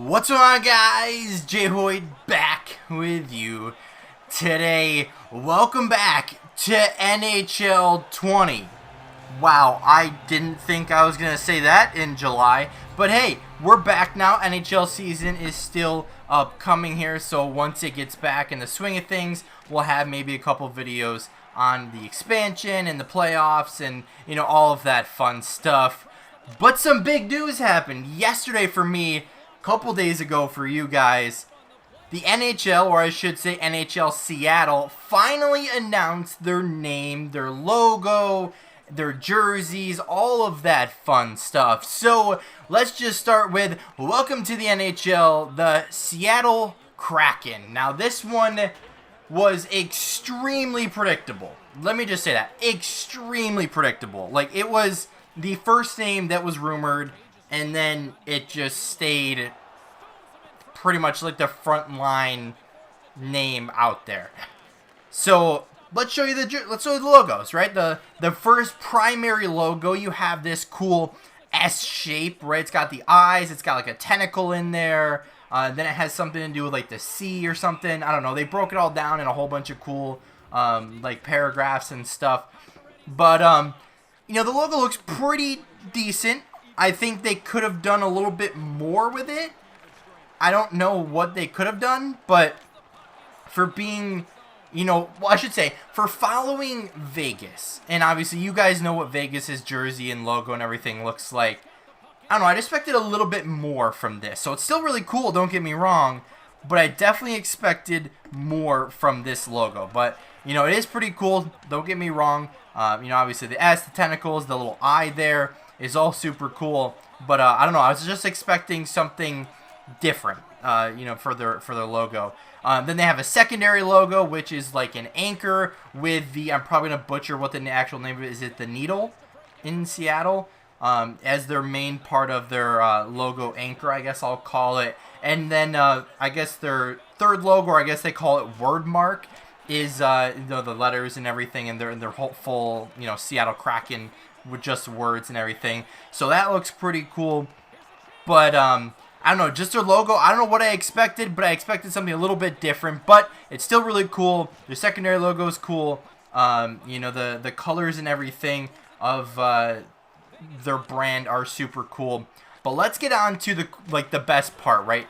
What's going on, guys? JHoyt back with you today. Welcome back to NHL 20. Wow, I didn't think I was going to say that in July. But hey, we're back now. NHL season is still upcoming here. So once it gets back in the swing of things, we'll have maybe a couple videos on the expansion and the playoffs and, you know, all of that fun stuff. But some big news happened yesterday for me. Couple days ago for you guys, the NHL, or I should say NHL Seattle, finally announced their name, their logo, their jerseys, all of that fun stuff. So let's just start with welcome to the NHL, the Seattle Kraken. Now this one was extremely predictable. Let me just say that, extremely predictable. Like, it was the first name that was rumored, and then it just stayed pretty much like the front line name out there. So let's show you the logos, right? The first primary logo, you have this cool S shape, right? It's got the eyes, it's got like a tentacle in there. Then it has something to do with like the sea or something. I don't know. They broke it all down in a whole bunch of cool like paragraphs and stuff. But you know, the logo looks pretty decent. I think they could have done a little bit more with it. I don't know what they could have done, but for being, you know, well, I should say, for following Vegas, and obviously you guys know what Vegas's jersey and logo and everything looks like. I don't know, I'd expected a little bit more from this. So it's still really cool, don't get me wrong, but I definitely expected more from this logo. But, you know, it is pretty cool, don't get me wrong. You know, obviously the S, the tentacles, the little eye there is all super cool. But I don't know, I was just expecting something different, you know, for their logo. Then they have a secondary logo, which is like an anchor with the, I'm probably going to butcher what the actual name of it is. It the needle in Seattle, as their main part of their logo anchor, I guess I'll call it. And then I guess their third logo, or I guess they call it word mark, is you know, the letters and everything, and their whole full, you know, Seattle Kraken with just words and everything. So that looks pretty cool. But I don't know, just their logo, I don't know what I expected, but I expected something a little bit different, but it's still really cool. Their secondary logo is cool. You know, the colors and everything of their brand are super cool. But let's get on to the best part, right?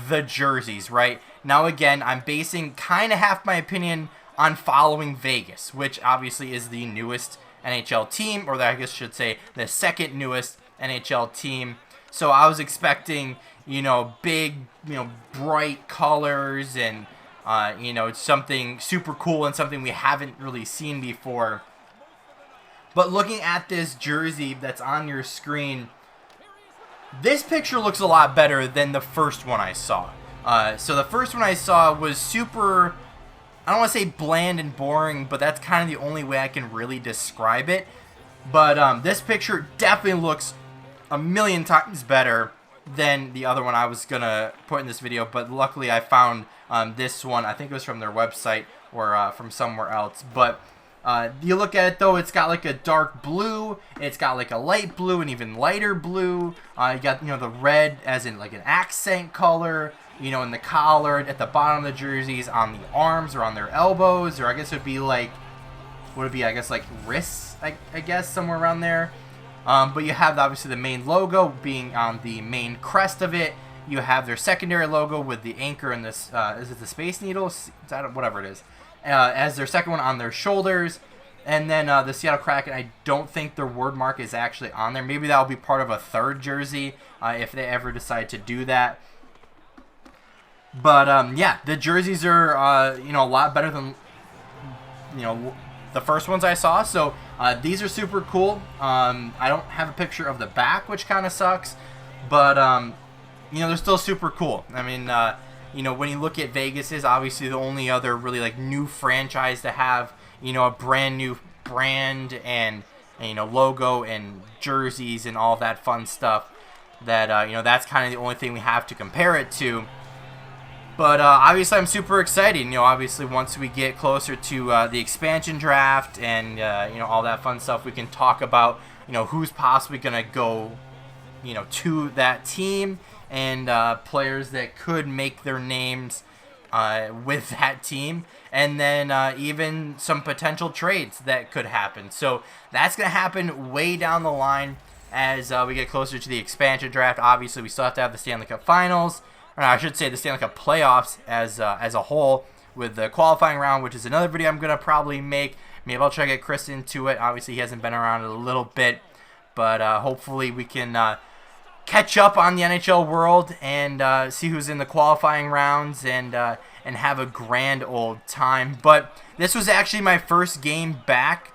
The jerseys, right? Now again, I'm basing kind of half my opinion on following Vegas, which obviously is the newest NHL team, or I guess I should say the second newest NHL team. So I was expecting, you know, big, you know, bright colors and, you know, something super cool and something we haven't really seen before. But looking at this jersey that's on your screen, this picture looks a lot better than the first one I saw. So the first one I saw was super, I don't want to say bland and boring, but that's kind of the only way I can really describe it. But this picture definitely looks a million times better than the other one I was gonna put in this video, but luckily I found this one. I think it was from their website or from somewhere else. But you look at it though, it's got like a dark blue, it's got like a light blue, and even lighter blue. You got, you know, the red as in like an accent color, you know, in the collar, at the bottom of the jerseys, on the arms or on their elbows, or I guess it would be like, would it be, I guess, like wrists, I guess, somewhere around there. But you have obviously the main logo being on the main crest of it. You have their secondary logo with the anchor and this, is it the Space Needle? Whatever it is. As their second one on their shoulders. And then the Seattle Kraken, I don't think their word mark is actually on there. Maybe that'll be part of a third jersey if they ever decide to do that. But yeah, the jerseys are, you know, a lot better than, you know, the first ones I saw. So these are super cool. I don't have a picture of the back, which kind of sucks, but you know, they're still super cool. I mean, you know, when you look at Vegas, is obviously the only other really like new franchise to have, you know, a brand new brand and you know, logo and jerseys and all that fun stuff. That you know, that's kind of the only thing we have to compare it to. But obviously I'm super excited. You know, obviously once we get closer to the expansion draft and you know, all that fun stuff, we can talk about, you know, who's possibly going to go to that team, and players that could make their names with that team, and then even some potential trades that could happen. So that's going to happen way down the line as we get closer to the expansion draft. Obviously, we still have to have the Stanley Cup Finals, or I should say the Stanley Cup playoffs as a whole, with the qualifying round, which is another video I'm going to probably make. Maybe I'll try to get Chris into it. Obviously, he hasn't been around a little bit, but hopefully we can catch up on the NHL world and see who's in the qualifying rounds and have a grand old time. But this was actually my first game back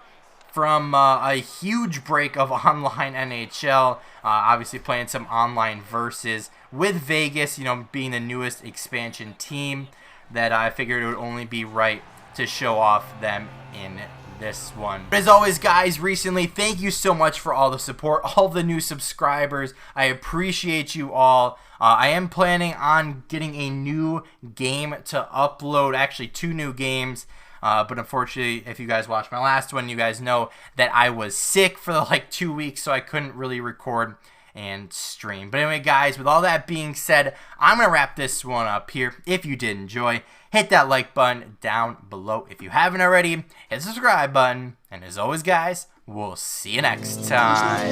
from a huge break of online NHL. Obviously playing some online versus with Vegas, being the newest expansion team, that I figured it would only be right to show off them in this one. As always, guys, recently, thank you so much for all the support, all the new subscribers. I appreciate you all. I am planning on getting a new game to upload, actually 2 new games. But unfortunately, if you guys watched my last one, you guys know that I was sick for like 2 weeks, so I couldn't really record and stream. But anyway, guys, with all that being said, I'm going to wrap this one up here. If you did enjoy, hit that like button down below. If you haven't already, hit the subscribe button. And as always, guys, we'll see you next time.